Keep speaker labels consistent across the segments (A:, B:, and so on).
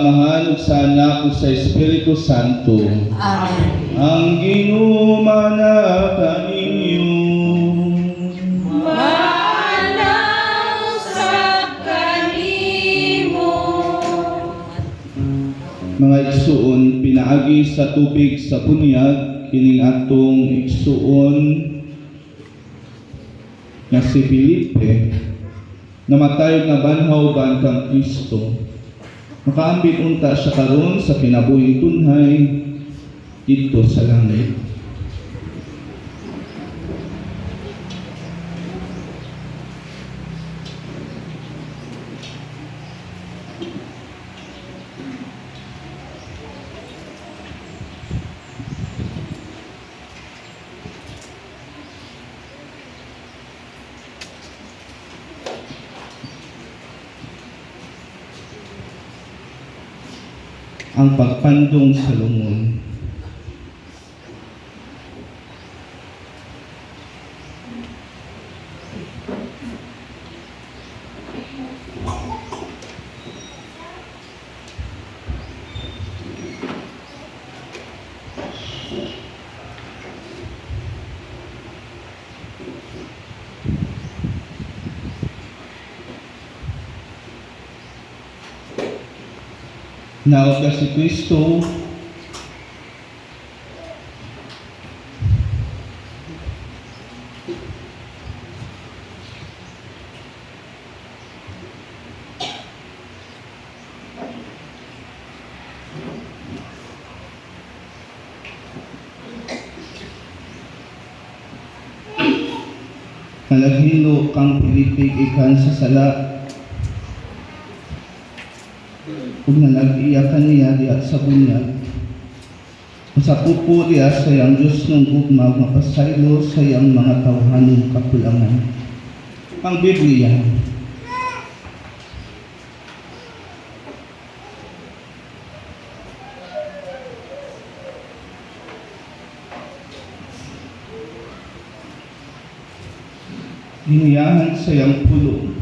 A: Amahan ug sa Anak ug sa Espiritu Santo.
B: Amen.
A: Ang ginumana kaninyo.
B: Manaw sa kanimo.
A: Mga igsuon, pinaagi sa tubig sa bunyag kining atong igsuon nga si Felipe namatay nga banhaw ban kang Kristo. Makaambit unta siya karon sa kinabuhing tunhay dito sa langit. Ang pagpandong sa lumon. Naog ka si Kristo naghilo kang Felipe ikan sa sala ug nag-iyakan niya diya sa bunyag. Sa pupo diya sa iyang Diyos ng gugma mapasaylo sa iyang mga tawhanong kakulangan. Ang Biblia. Giniyahan sa iyang pulo.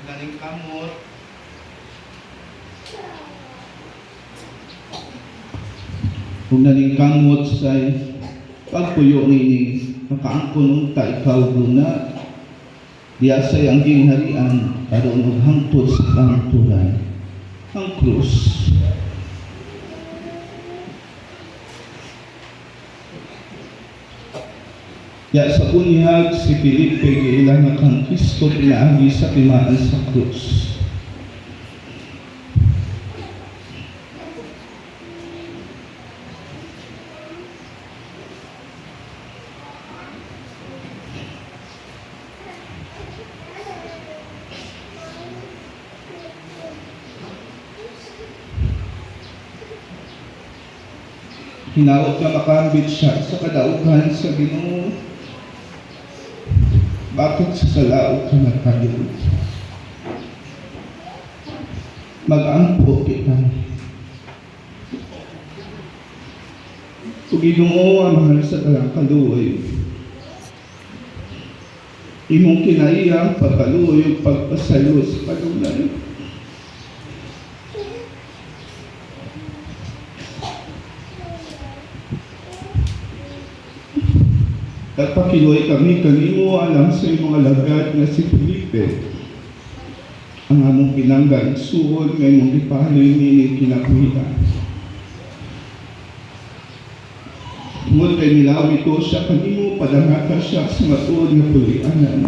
A: Galing kamot. Kung naling kamot sa pagpuyo ni makaangkon unta ikaw guna diya sa iyang gingharian karon og hangtod sa pangturan ang krus. Ya sa bunyag si Felipe giilang kang Kristo pinaagi sa timaan sa krus. Hinaot na makambit siya sa kadaugan sa Ginoo. Bakit sa salaot ka nagkaliw? Mag-ampo kita. Kung Ginoo ang mahal sa talang kaluoy, imong kinaiya pagkaluoy o pagpasayo sa kalulay. At pakiloy kami kanimo alam sa imong alagad nga si Felipe. Ang among pinangga igsuon nga imong gipahaloy nini kinabuhian. Tungod kay nilawi ko siya kanimo padangaka siya sa matuod nga pulianan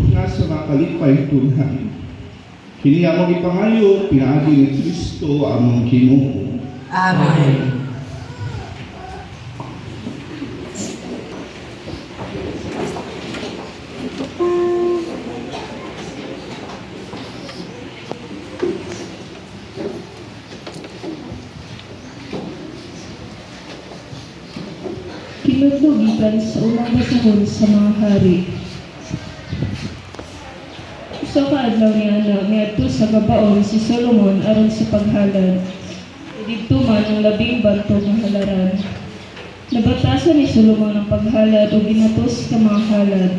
A: nga sa makalipay tunhay. Kini among ipangayo pinaagi ni Kristo among Ginoo.
B: Amen.
C: Kinudlugitan sa unang basahon sa mga hari. Usa ka adlaw niana miadto sa gabaon si Solomon aron sa paghalad. Didto man ang labing bantog nga halaran. Nabatasan ni Solomon ang paghalad o ginatos ka mga halad.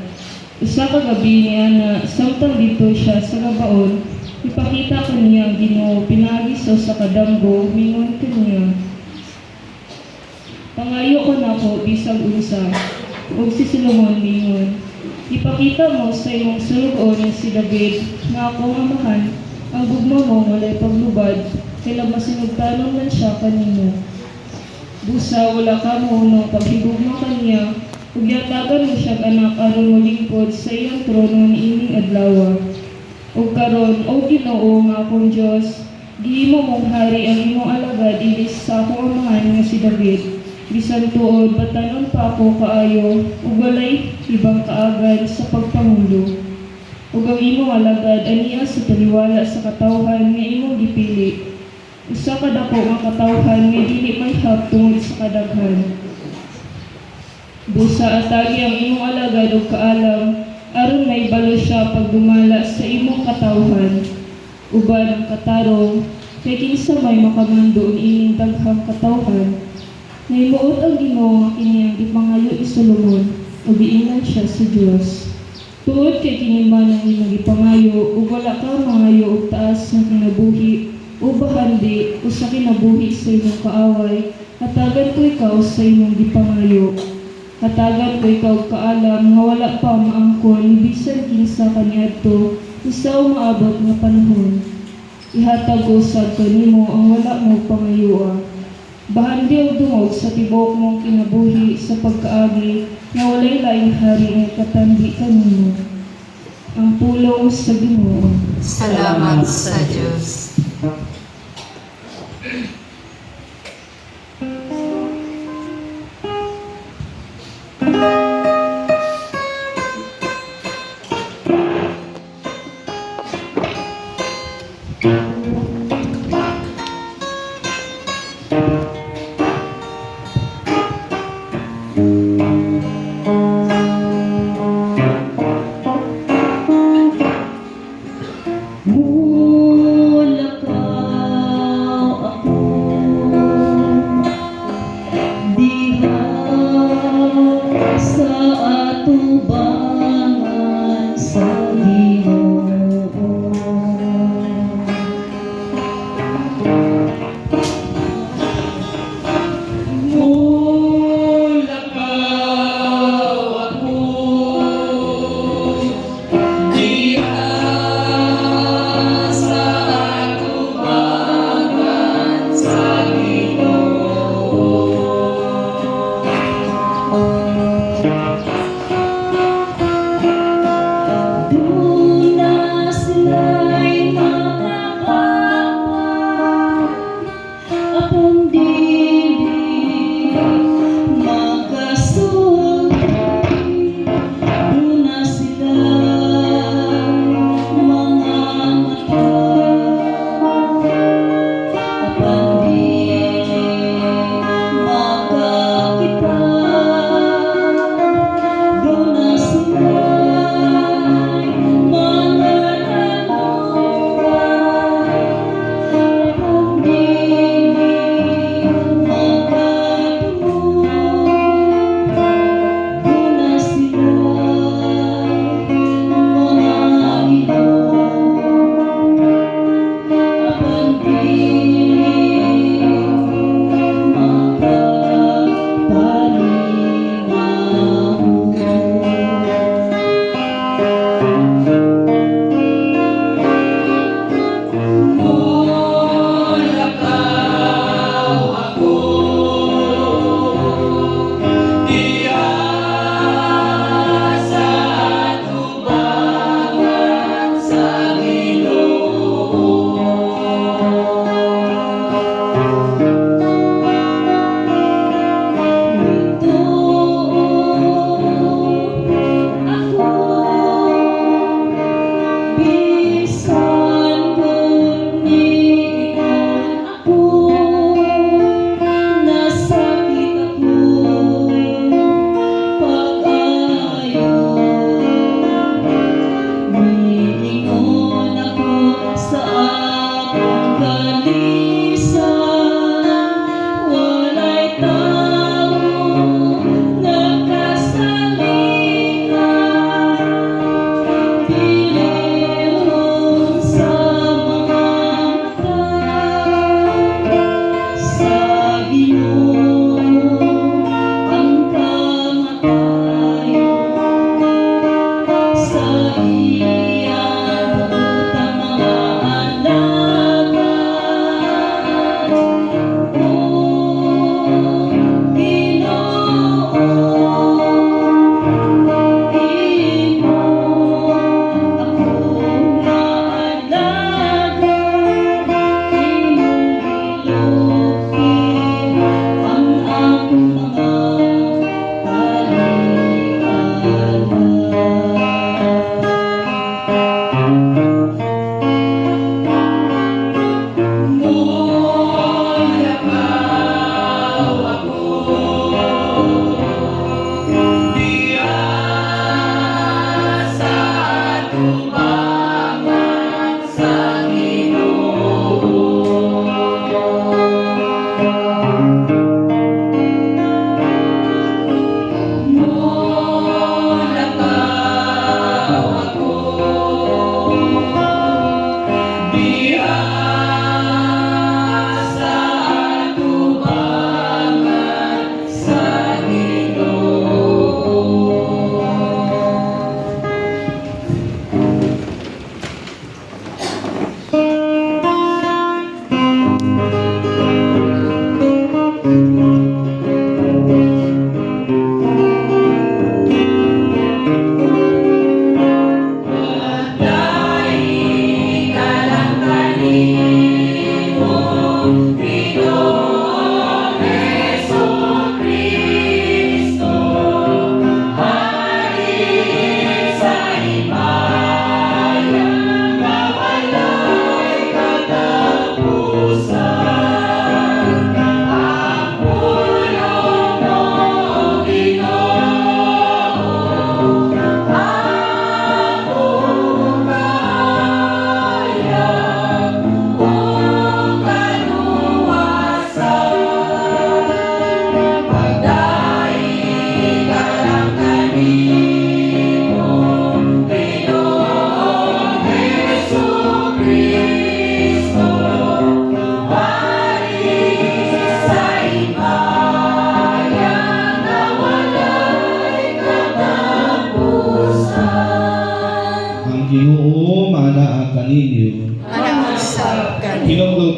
C: Usa ka gabi niana samtang dito siya sa gabaon, ipakita kaniya ang Ginoo pinagiso sa kadamgo mingon kaniya. Pangayo ko nako bisag unsa. Ug si Solomon mingon, ipakita mo sa imong sulogon nga si David nga akong amahan, ang gugma mo walay paglubad, kaya masinugtanon man siya kanimo. Busa wala ka mo nung paghigugma kaniya, ug yatagan mo siya anak aron molingkod sa iyang trono niining adlaw. Ug karon, o Ginoo nga akong Dios, gihimo mong hari ang imong alagad ilis sa akong amahan nga si David. Bisan tuod batanon pa ako kaayo ug walay ibang kaagad sa pagpangulo. Ug ang imong alagad aniya sa taliwala sa katawhan nga imong gipili. Usa ka dako nga katawhan nga dili mayhap tungod sa kadaghan. Busa atagi ang imong alagad ug kaalam aron maibalo siya pagdumala sa imong katawhan. Uban ang katarong kay kinsa may makamando ining daghang katawhan. Naimuot ang Ginoo nga kini ang gipangayo ni Solomon, ug giingnan siya sa Dios. Tuod kay kini man ang imong gipangayo, ug wala ka mangayo og taas nga kinabuhi, o bahandi o sa kinabuhi sa imong kaaway, hatagan ko ikaw sa imong gipangayo. Hatagan ko ikaw og kaalam nga wala pa maangkon bisan kinsa kaniadto usaw maabot nga panahon. Ihatag ko usab kanimo ang wala mo pangayoa. Bahandi og dungog sa tibuok mong kinabuhi sa pagkaagi nga walay laing hari nga katambi kanimo. Ang pulong sa Ginoo.
B: Salamat sa Diyos.
C: Mula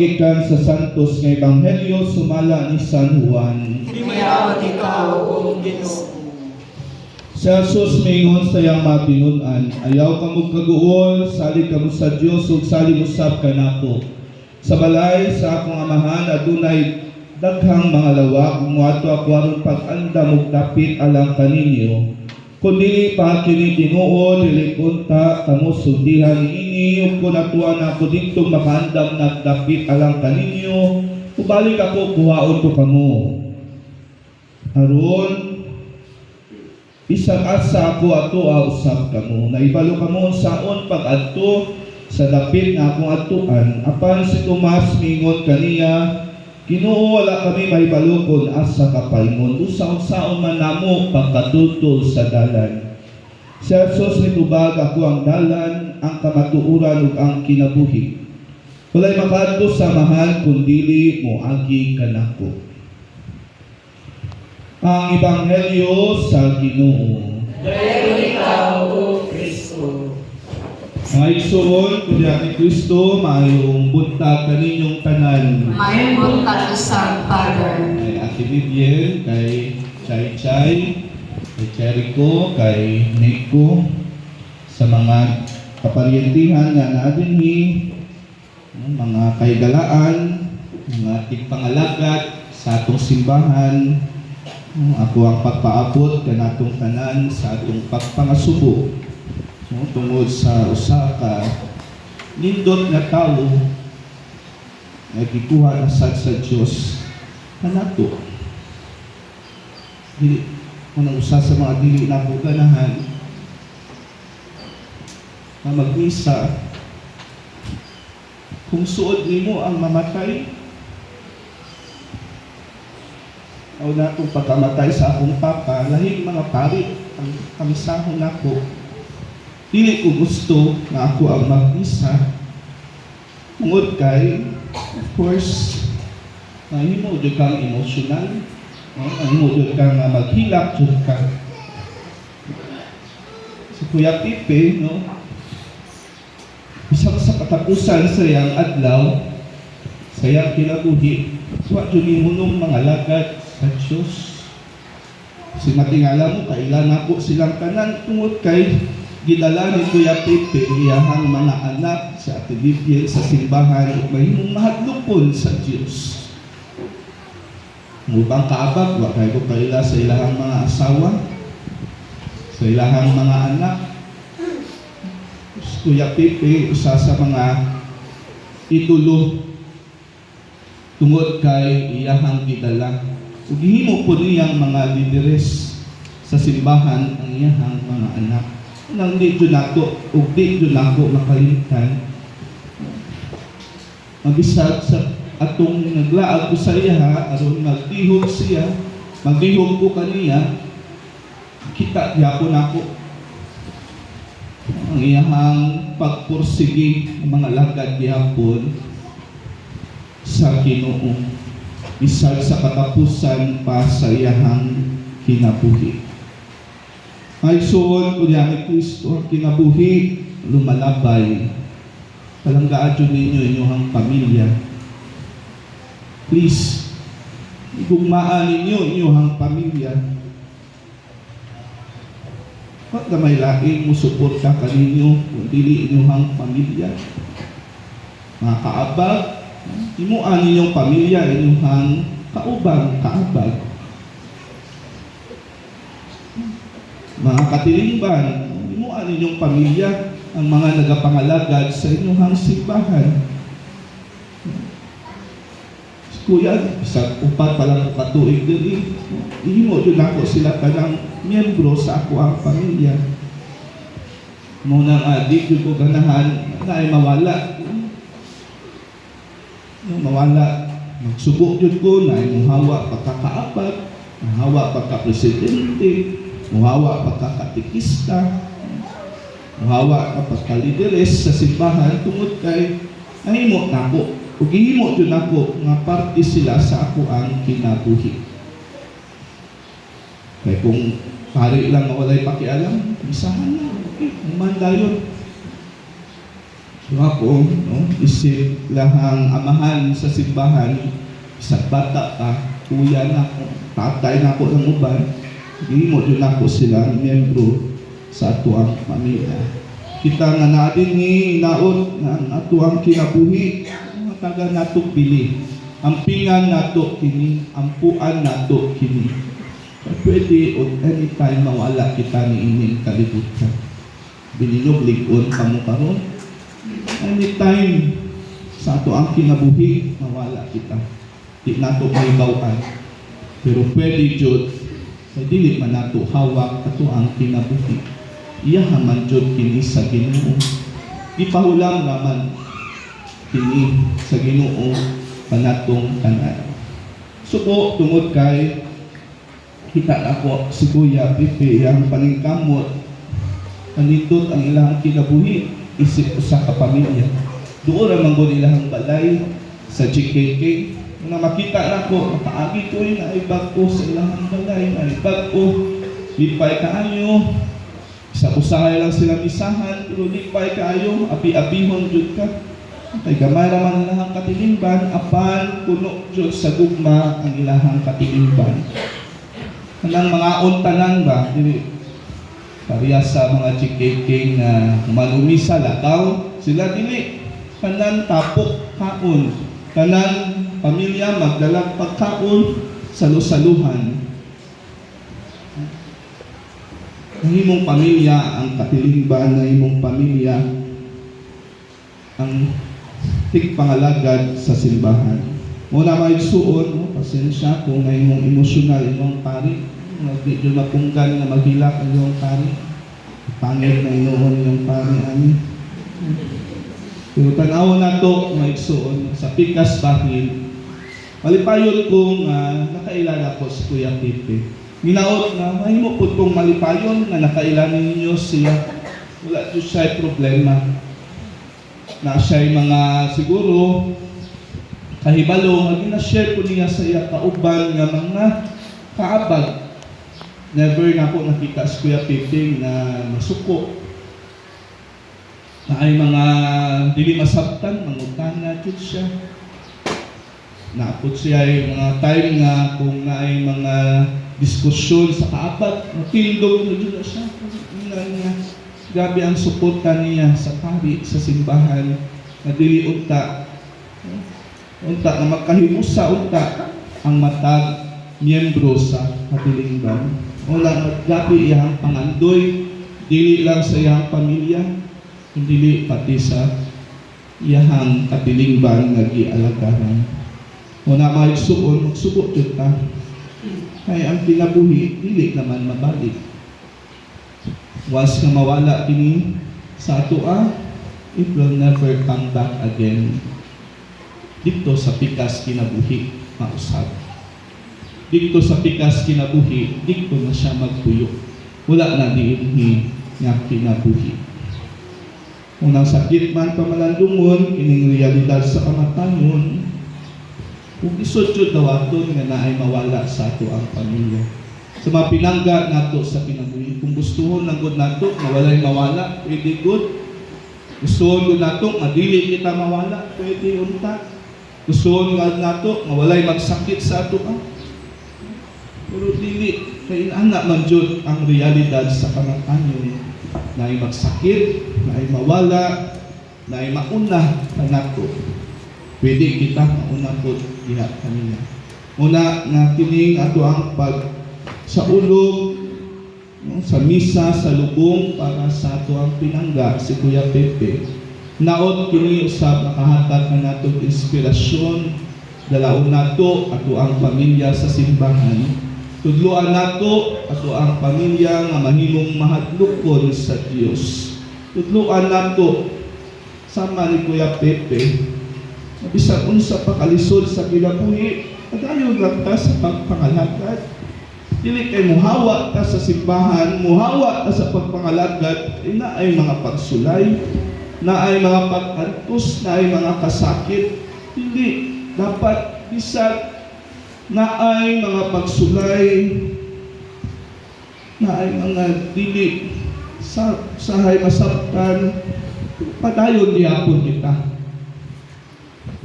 A: gikan sa santos nga ebanghelyo sumala ni San Juan.
B: Himaya ikaw, O Ginoo.
A: Si Jesus mingon sa iyang matinud-an, ayaw ka mo kaguol, sali ka mo sa Dios ug sali mo sab kanako. Sa balay sa akong amahan adunay daghang mga lawak, muadto ako aron pag-andam ug dapit alang kaninyo. Kundi pa kini Ginoo dili kunta kamo sultihan niini ug kun atuan ako didto makaandam nagdapit alang kaninyo, ubalik ako kuhaon ko kamo. Aron isang asa ako ato usab kamo, naibalo kamo saon pag-adto sa dapit nga akong atuan. Apan si Tomas mingon kaniya, Ginoo, wala kami mahibalo kon asa ka paingon, usaon-saon man namo pagkatutol sa dalan. Si Jesus nitubag, ako ang dalan, ang kamatuoran ug ang kinabuhi. Walay makaadto sa mahal kundili mo agi kanako. Ang ebanghelyo sa Ginoo.
B: Dayon ikaw, O Kristo.
A: Mga igsoon, kuya ni Kristo, maayong buntag kaninyong tanan.
B: May buntag sa Father.
A: Kay Ate Vivian, kay Chay Chay, kay Jericho, kay Nico, sa mga kaparyentihan nga naadinhi, mga kaigalaan, mga tigpangalagat sa atong simbahan. Ako ang pagpaabot kanatong tanan sa atong pagpangasubo tungod sa usa ka nindot nga tawo nga gikuha na sad sa Dios kanato. Dili man usa sa mga dili na ganahan na magmisa kung suod nimo ang mamatay o natong pagkamatay sa akong papa, lahing mga pari ang kamisahon nako. Dili ko gusto na ako ang mag-isa. Tungod kay, of course, himo jud kang emotional, himo jud kang maghilak jud ka. Si Kuya Pipe, no, isa sa katapusan sa iyang adlaw, sa iyang kinabuhi, wa jud nimo mga lagad sa Diyos. Si matingala mo, kailan ako silang tanan tungod kay gidala ni Kuya Pipe iyahang mga anak sa Ate Vivian sa simbahan ug mahimong mahadlokon sa Dios. Mubang kaabag, wa kay ko kaila sa ilahang mga asawa, sa ilahang mga anak. Si Kuya Pipe usa sa mga itulo tungod kay iyahang gidala. Ug gihimo po niyang mga lideres sa simbahan ang iyahang mga anak. Nang di dyan ako, ug di dyan ako makalimtan. Mabisag sa atong naglaag ko sa iya, aron magtihog siya, magtihog ko kaniya, kita yapon ako. Ang iyahang pagpursigi ng mga lagad yapon sa Ginoo. Bisag sa katapusan pa sa iyahang kinabuhi. Ay suon kunya ni Kristo ang kinabuhi lumalabay. Palanggaan jud ninyo inyong pamilya. Please, igugmaan ninyo inyong pamilya. Wag na may laing mo suporta kaninyo kung dili inyong pamilya. Mga kaabag, imuan ninyong pamilya, inyong kaubang, kaabag. Mga katilingban, imuan ninyong pamilya, ang mga nagapangalagad sa inyong simbahan. Kuya, sa upat pa lang katuig din, ihimo yun ako sila tanang miyembro sa ako ang pamilya. Munang adik yun ko ganahan na ay mawala. Mawala, magsubok yun ko na ay muhawa pagkakaapag, muhawa pagka-presidente, muhawa pagkakatikista, muhawa pagka-lideres sa simbahan tungod kay ahimo na ako. Ug gihimo jud nako nga parte sila sa ako ang kinabuhi. Kay kung pare lang mawalay pakialam, isahan na. Okay, man dayon. So ako, no, isip lahang amahan sa simbahan, isang bata pa, kuya na ako, tatay na ako ng uban, gihimo dyan ako silang miyembro sa atuang pamilya. Kita nga natin ni naot ng atuang kinabuhi, mga taga nato pili. Ampingan nato kini, ampuan nato kini. Pwede o anytime mawala kita ni ining kalibutan. Bininog ligon ka mo karon. Anytime sa ato ang kinabuhi, mawala kita. Di nato mahibawan. Pero pwede jud, sa dili man nato hawak ato ang kinabuhi. Iyahaman jud kini sa Ginoo. Ipahulam raman kini sa Ginoo kanatong tanan. Suko tungod kay kita ako si Kuya Pipe yang paningkamot nandito ang ilang kinabuhi isip usa ka pamilya. Doon ra man gud ilang balay sa GKK. Nang makita nako, makaagi ko na ibag ko sa ilang balay, na ibag ko lipay kaayo. Sa usahay lang sila misahan, pero lipay kaayo, abi-abihon jud ka. Kay gamay raman ilang katilingban, apan puno jud sa gugma ang ilang katilingban. Kanang mga untanan ba, dili pariya sa mga GKK na manumisa lakaw, sila dili kanan tapok kaon, kanan pamilya magdalag pagkaon sa lusaluhan. Ang imong pamilya ang katilingban na imong pamilya ang tigpangalagad sa simbahan. Muna maigsuon, no? Pasensya kung ngay imong emosyonal imong pari, medyo mapunggan na maghilak ang iyong pari. Pangit na inoon yung pari ani. Pero tanaw na to, maigsuon, sa pikas bahil, malipayon kong nakailala ko si Kuya Pipe. Minaot na, mahimo po itong malipayon na nakailala ninyo siya. Wala to siya problema. Na siya'y mga siguro kahibalo, ang ina-share ko niya sa iya kauban nga mga kaabag. Never na ako nakita si Kuya Pipe na masuko. Na ay mga dili masabtan, mangutang na jud siya. Naapot siya ay mga time nga kung na ay mga diskusyon sa kaabag, matindog na jud siya. Nga, grabe ang suporta niya sa pari, sa simbahan, na dili unta na magkahimusa unta ang matag miyembro sa katilingban. Una, grabe iyang pangandoy, dili lang sa iyang pamilya, dili pati sa iyang katilingban nga gialagaran. Una, maigsuon, magsubok jud ta. Kaya ang kinabuhi, dili naman mabalik. Once na mawala kini sa atoa, it will never come back again. Dito sa pikas kinabuhi, mausap. Dito sa pikas kinabuhi, dito na siya magpuyo. Wala na diinhi nga kinabuhi. Unang sakit man pamalandungon, ining realidad sa kamatayon, kung isodjod daw aton nga naay mawala sa ato ang pamilya. Sa mga pinangga nato sa kinabuhi, kung gustuhon lang gud nato nga walay mawala, pwede gud. Gustuhon gud nato nga dili kita mawala, pwede unta. Gustuhon nga nato nga walay magsakit sa ato ang. Pero dili kay ana man jud ang realidad sa kamatayon. Naay magsakit, naay mawala, naay mauna kanato. Pwede kita mauna po diha kanina. Una nga kining ato ang pag sa ulog, no, sa misa, sa lubong para sa ato ang pinangga si Kuya Pepe. Naot kini usab nakahatag na nato inspirasyon dalaon nato ato ang pamilya sa simbahan. Tudloan nato ato ang pamilya nga mahimong mahadlokon sa Dios. Tudloan nato sama ni Kuya Pepe bisan unsa pa kalisod sa kinabuhi, padayon lang ta sa pagpangalagad. Dili kay muhawa ta sa simbahan, muhawa ta sa pagpangalagad, na ay mga pagsulay, na ay mga pag-antos, na ay mga kasakit. Hindi dapat bisan na ay mga pagsulay, na ay mga dili sahay masabtan, padayon gihapon kita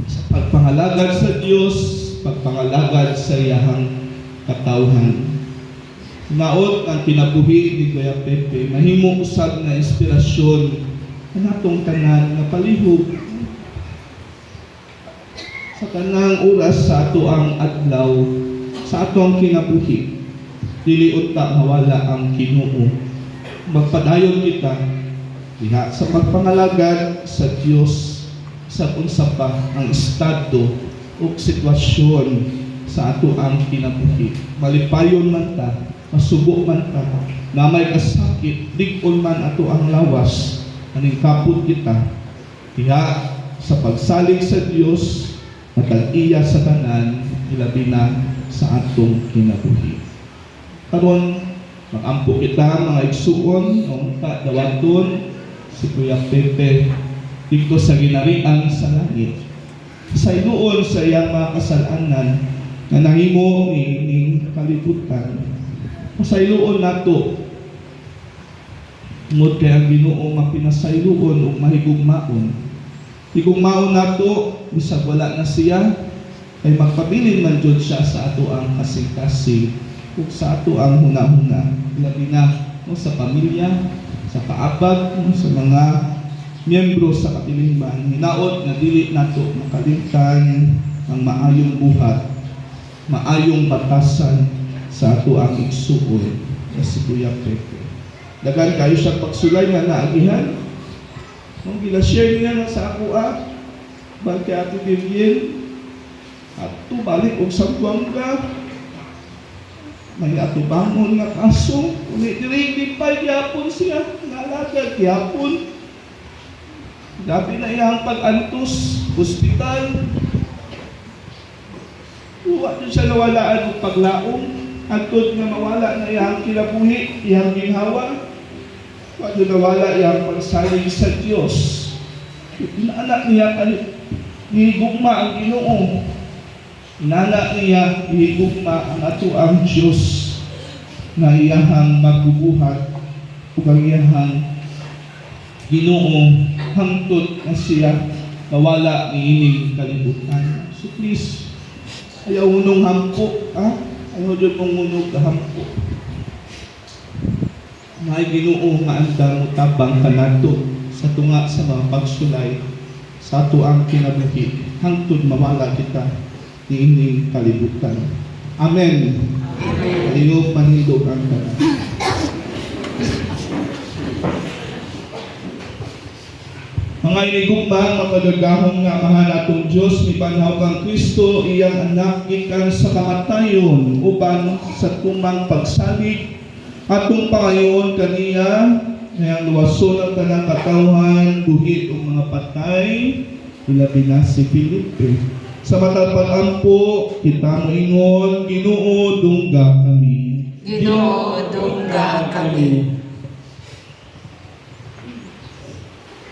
A: sa pagpangalagad sa Dios, pagpangalagad sa iyahang katawhan. Naot ang kinabuhi ni Kuya Pepe, mahimo usab na inspirasyon ang atong tanan nga palihog sa tanang oras sa ato ang adlaw, sa atong kinabuhi. Dili unta mawala ang Ginoo. Magpadayon kita diha sa pagpangalagad sa Dios sa unsa pa ang estado o sitwasyon sa ato ang kinabuhi. Malipayon man ta, masubo man ta, na may kasakit, dig-on man ato ang lawas, aning kaput kita diha sa pagsalig sa Dios at iya sa tanan, ilabi na sa atong kinabuhi. Karon mag-ampo kita mga igsuon ng dawaton si Kuya Pepe dito sa ginarian sa langit. Sa inuon sa iyang mga kasalanan na nahimo ni kalibutan. Pasayloon nato tungod kay ang Ginoo mapinasayloon ug mahigugmaon. Higugmaon nato bisag wala na siya ay magpabilin man jud siya sa ato ang kasing-kasing ug sa ato ang hunahuna. Labi na sa pamilya, sa kaabag, sa mga miyembro sa katilingban. Hinaot na dili nato makalimtan ang maayong buhat, maayong batasan sa ato ang igsuon na si Kuya Pepe. Dagan kayo siya pagsulay nga naagihan. Nung gila-share niya na sa ako bante Ate Vivian, at balik og sa Buanga, may ato bangon nga kaso, ulit-ulit pa yapon siya, nalagad yapon. Gabi na iyang pag-antos, hospital. Huwag siya nawalaan ng paglaong, antod nga mawala na iyang kinabuhi, iyang ginhawa. Huwag nawala iyang pagsalig sa Diyos. Inaanak niya, hihigugma ang Ginoo. Inaanak niya, hihigugma ang ato ang Diyos na iyahang magbubuhat o ang iyahang Ginoo hangtod na siya nawala ni ining kalibutan. So please, ayaw unong hampo, ayaw dyan mong unog hampo. May Ginoo nga andang mutabang kanato sa tunga sa mga pagsulay sa ato ang kinabuhi hangtod mawala kita ni ining kalibutan. Amen. Kalingog manindog ang tanan. Mga inigugmang mapagagahong nga mahal atong Diyos, ni banhaw kang Kristo, iyang anak gikan sa kamatayon, uban sa tumang pagsalig, atong pangayon kaniya, ngayang luwason ang tanang katawhan, buhit o mga patay, ilabi na si Felipe. Sa matapag-ampo, kita mo ingon, Ginoo dungga kami.
B: Ginoo dungga kami.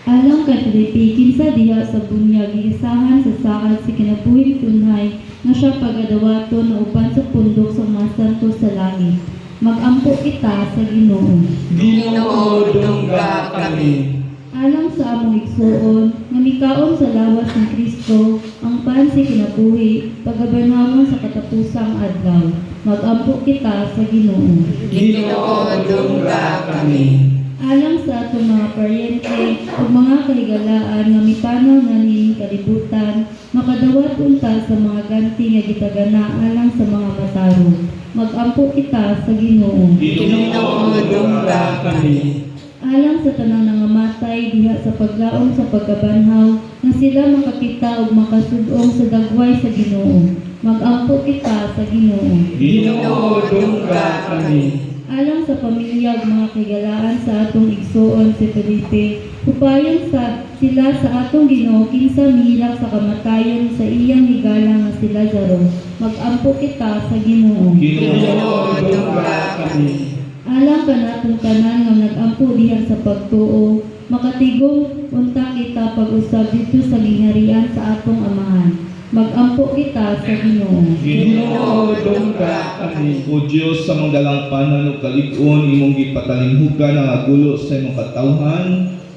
C: Alang kadilipi, kinsa diha sa bunyag, giisahan sa saad si kinabuhing tunay, na siya pagadawaton na uban sa pundok sa mga santo sa langit. Mag-ampo kita sa Ginoo.
B: Ginoo dungga kami.
C: Alang sa among igsuon, nga mikaon sa lawas ng Kristo, ang pansi kinabuhi, pagabanhawon sa katapusang adlaw. Mag-ampo kita sa Ginoo.
B: Ginoo dungga kami.
C: Alang sa atong mga paryente o mga kahigalaan nga mitanaw na nining kalibutan, makadawat unta sa mga ganti nga gitagana alang sa mga matarong. Mag-ampo kita sa Ginoo.
B: Ginoo dungga kami.
C: Alang sa tanang nangamatay diha sa paglaom sa pagkabanhaw, nga sila makakita ug makasudong sa dagway sa Ginoo. Mag-ampo kita sa Ginoo.
B: Ginoo dungga kami.
C: Alang sa pamilya ug mga kahigalaan sa atong igsuon si Felipe, upayon sa sila sa atong Ginoo kinsa mihilak sa kamatayon sa iyang higala nga si Lazaro. Mag-ampo kita sa Ginoo.
B: Ginoo dungga kami.
C: Alang kanatong tanan nga nag-ampo diha sa pagtuo, makatigong unta kita pag-usab dito sa gingharian sa atong amahan. Mag-ampo kita sa Ginoo.
B: Ginoo dungga kami.
A: O Diyos, sa mga dalang panan o kalig-on, imong gipatalinghugan ang agulo sa imong katawhan,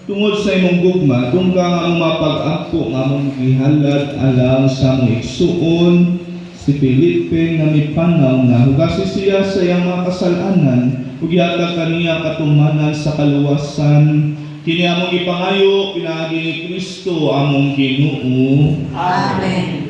A: tungod sa imong gugma, kung ka nga mapag-ako nga mong gihalad alang sa mong igsuon, si Felipe nga may panaw na hugasi siya sa iyang mga kasalanan, ug yata kaniya katumanan sa kaluwasan. Kini among ipangayo, pinaagi ni Kristo among Ginoo.
D: Amen.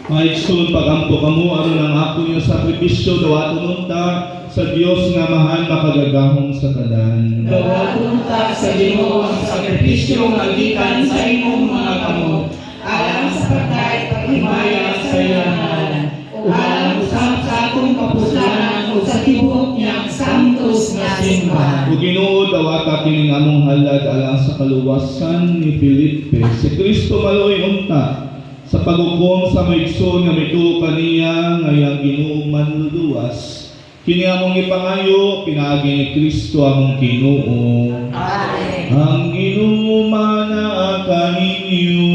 A: Maigsoon pagampo kamo aron ang ako yung sakripisyo dawaton unta sa Dios nga mahal makagagahom sa tanan.
B: Dawaton ta sa Ginoo ang sakripisyo nga gikan sa imong mga kamot, alang sa pagkahimaya sa iyang ngalan, ug alang usab sa akong kapuslanan ug sa tibuok niyang santos nga simbahan.
A: O Ginoo dawata kining among halad alang sa kaluwasan ni Felipe. Si Kristo maloy unta sa paghukom sa maigsoon nga mituo kaniya ngayang Ginoo manluluwas. Kini among ipangayo, pinaagi ni Kristo among Ginoo.
D: Amen.
A: Ang Ginoo manaa kaninyo.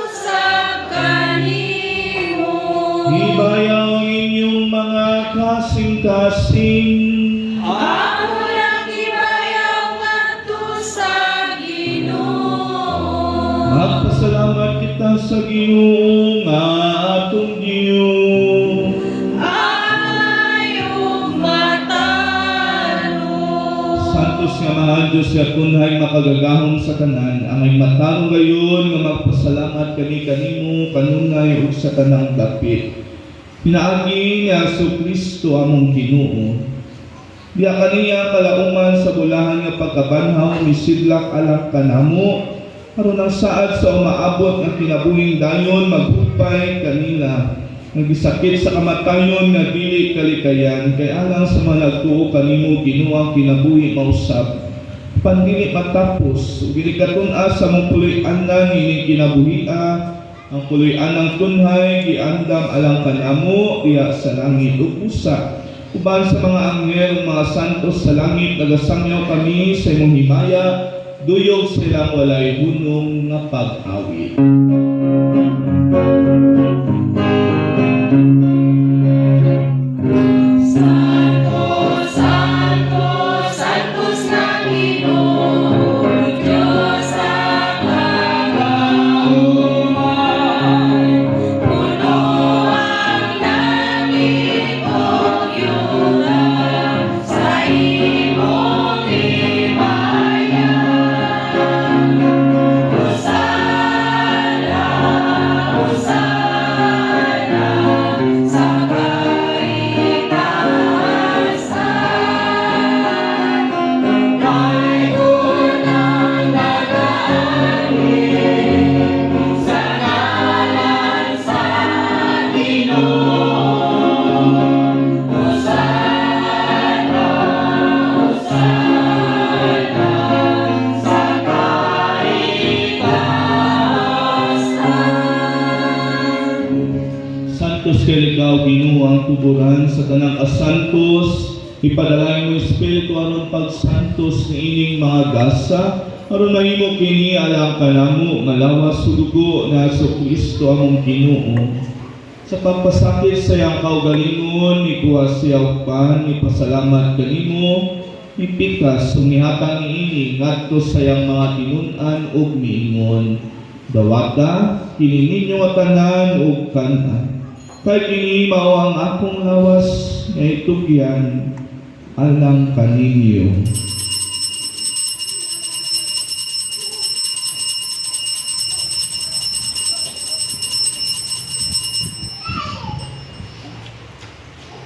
D: Usab kanimo.
A: Ibayaw inyong mga kasing-kasing.
D: Ako lang ibayaw ngadto sa Ginoo.
A: Magpasalamat kita sa Ginoo nga atong Dios.
D: Ayong matalo.
A: Santos nga mahal Diyos nga kunhay makagagahom sa tanan, angay matarong gayon nga magpasalamat kami kanimo kanunay ug sa tanang dapit. Pinaagi ni Hesus Kristo among Ginoo. Diya kaniya kalauman sa bulahan nga pagkabanhaw misidlak alang kanamo aron ang saad sa umaabot ang kinabuhing dayon maghupay kanila. Nagisakit sa kamatayon nga dili kalikayan kay alang sa mga nagtuo kanimo Ginoo ang kinabuhi mausab. Pandili matapos ug ginikatun-a sa mong puloy-anan nining kinabuhia ang puloy-an ng tunhay giandam alang kanamo diya sa langit ug usa uban sa mga anghel ug mga santos sa langit nagasangyaw kami sa imong himaya duyog silang walay hunong nga pag-awit.
D: Santos, Santos, Santos na Ginoo, Diyos sa kagauman. Puno ang langit o yuta sa imong
A: kay ikaw Ginoo ang tuburan sa tanang kasantos, ipadalay mo Espiritu aron pagsantos ni ining mga gasa, aron mahimo kini alang kanamo malawas sa dugo na sa Kristo among Ginoo. Sa pagpasakit sa iyang kaugalingon, ikuha siya upan, ipasalamat kanimo, ipikas, sumihatang niini, ngadto sa iyang mga tinunan ug miingon. Dawata, kini ninyo nga tanan ug kanan. Kay kini mao ang akong lawas nga itugyan alang kaninyo.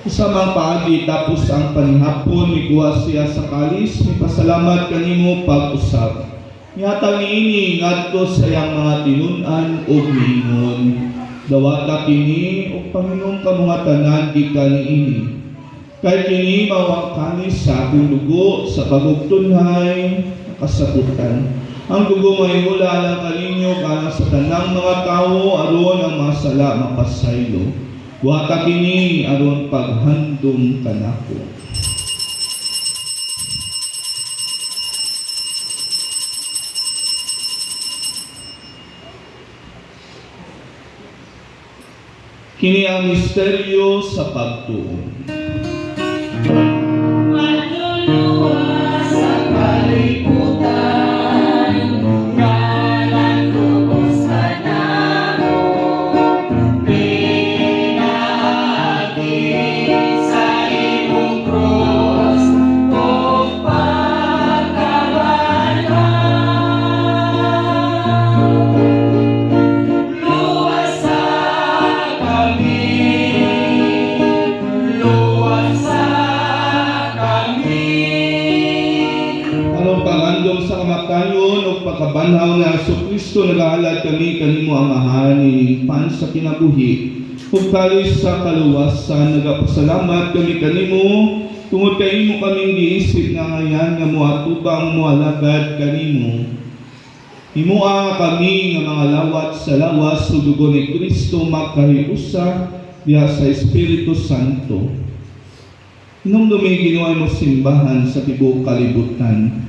A: Usamang paagi tapos ang panihapon, miguha siya sa kalis, mipasalamat kanimo pag-usab. Nihatag niini ngadto sa iyang mga tinunan ug miingon. Dawata kini ug Panginoon ka mga tanan gikan niini. Kay kini mao ang kalis sa akong dugo sa pagugtunhay kasabutan. Ang dugo mahimula alang kaninyo kana sa tanang mga tawo aron ang mga sala mapasaylo. Buhata kini aron paghandom kanako. Kini ang misteryo sa pagtuo.
D: Manluluwas sa kalibutan, nga nagtubos ka namo. Pinaagi sa imong krus, o pagkabanhaw. Luwas sa kami, luwas sa kami.
A: Aron pangandom sa kamakayon o pagkabanhaw na Kristo nagahalad kami kanimo amahan pan sa kinabuhi. Ug kalis sa kaluwasan nagapasalamat kami kanimo tungod kay imo kaming giisip nga ngayan nga moatubang moalagad kanimo. Himua kami nga mga lawat sa lawas sa dugo ni Kristo magkahiusa diha sa Espiritu Santo. Hinumdumi Ginoo mo simbahan sa tibuok kalibutan.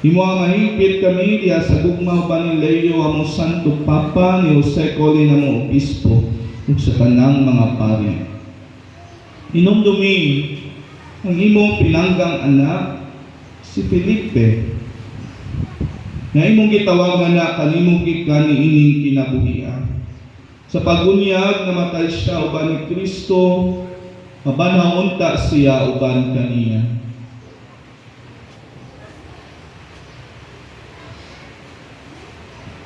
A: Himua mahigpit kami diha sa gugma Banileyo among Santo Papa ni Jose Colin among obispo ug sa tanang mga pari. Hinumdumi ang imong pinanggang anak si Felipe na imong gitawagan na kanimong gikan niining kinabuhian. Sa pagunyag namatay siya uban ni Kristo, mabanhaw unta siya uban kaniya.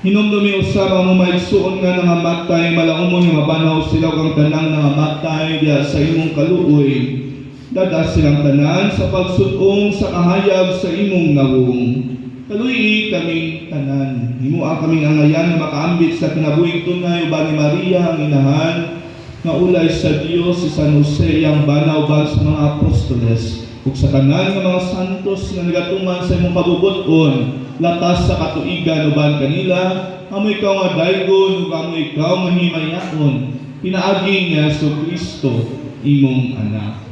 A: Hinumdumi usab ang maigsuon nga nangamatay, malaumon nga mabanhaw sila ug ang tanang nangamatay diha sa imong kaluoy. Dada silang tanan sa pagsud-ong sa kahayag sa imong nawong. Kaluyi kaming tanan. Himua kaming angayan nga makaambit sa kinabuhing tunay uban ni Maria ang inahan nga ulay sa Dios si San Jose ang banaw ba sa mga apostoles ug sa tanan nga mga santos nga nagatuman sa imong pabubuton latas sa katuigan uban kanila amo ikaw nga daygon ug amo ikaw mahimayaon pinaagi niya sa Kristo imong anak.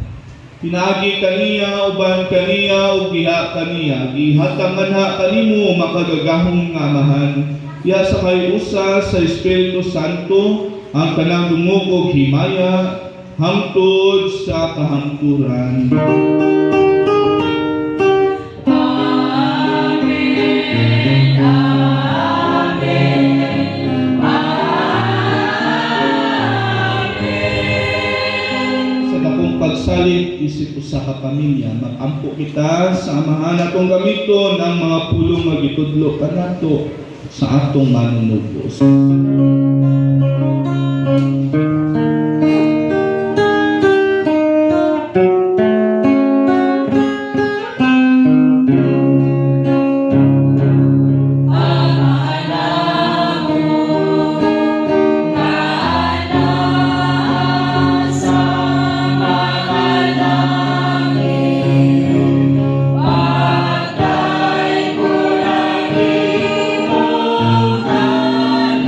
A: Pinaagi kaniya uban kaniya ug diha kaniya gihatag manha kanimo makagagahong nga amahan diha sa kayusa sa Espiritu Santo ang kanang dumugog himaya hangtod sa kahangturan.
D: Amen, amen, amen.
A: Sa dakong pagsalig isip usa ka pamilya magampo kita sa amahan atong gamiton ang mga pulong nga gitudlo kanato sa atong manunubos.
D: Patay ko lagi mong tanan.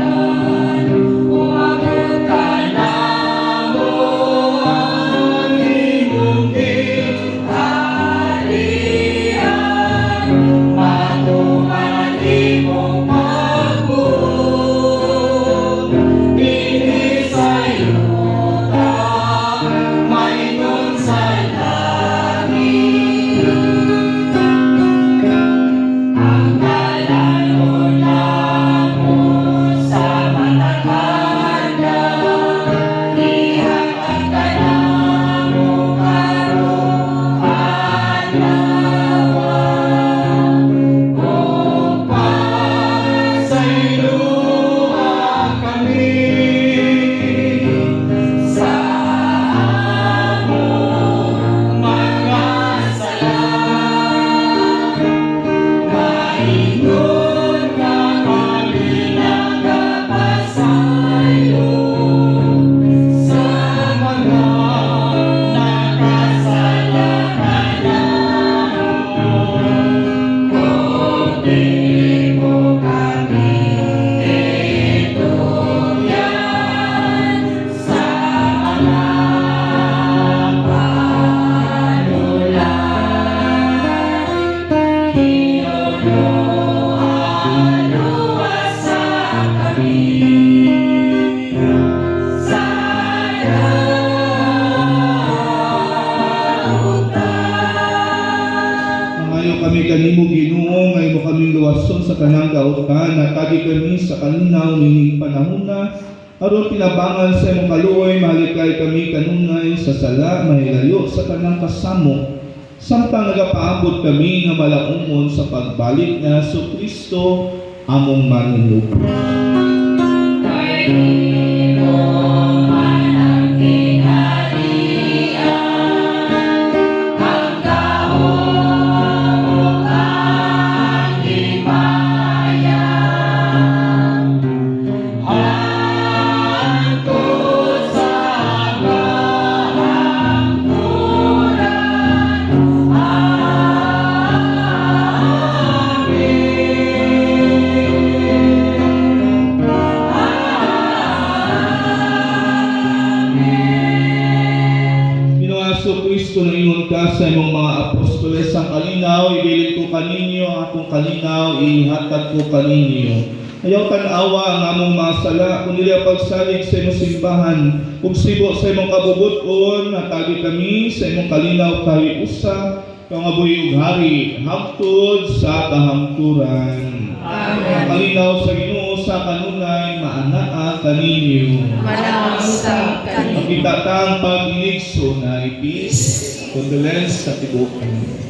A: sa tanang kautan na tagi kami sa kalinaw nining panahon na aron tinabangan sa imong kaluoy malikay kami kanunay sa sala mahilayo sa tanang kasamo samtang nagapaabot kami nga malaumon sa pagbalik nga Hesus Kristo among Manginlubos. Kristo na ingon ka sa imong mga apostoles ang kalinaw, ibilin ko kaninyo ang akong kalinaw, ihatag ko kaninyo. Ayaw tanawa ang among mga sala, kundi ang pagsalig sa imong simbahan, kung sibo sa imong kabubuton, natagi kami sa imong kalinaw kahit usa, kangabuhi ug hari, hangtod sa kahangturan.
B: Amen.
A: Ang kalinaw sa Ginoo sa kanunay, maanaa kaninyo.
B: Manang sa kanino.
A: Magkitatang pag-iligso na peace, condolence sa tibukan.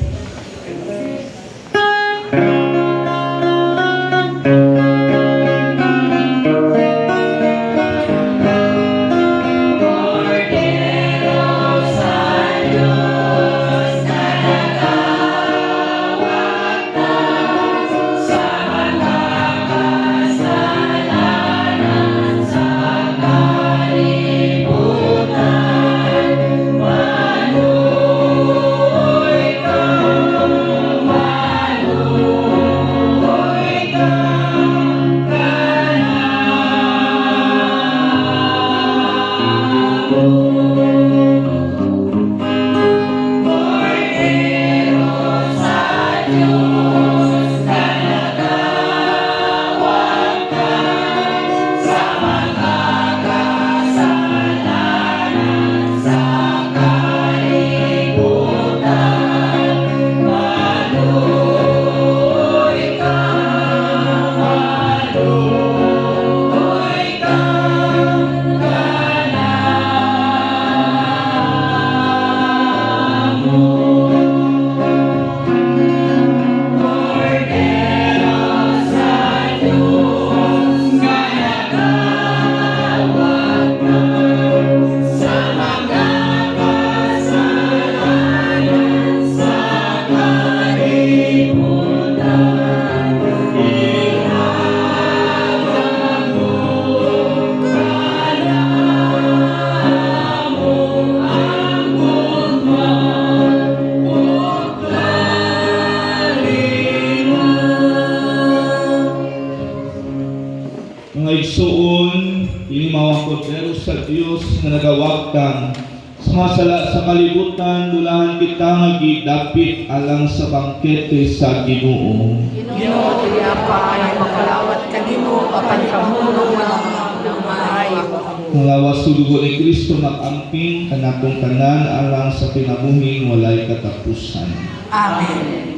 A: Mga igsuon, inimawakot pero sa Dios na nagawag kang sa sala sa kalibutan, dulahan kita nga gidapit alang sa bangkete sa Ginoo.
B: Ginoo, tiyapa ay makalawat kanimo apan kamulong ng maayo.
A: Kung lawas sudugo ni Kristo nakamping kanakong tanan alang sa pinabuhing walay katapusan.
B: Amen.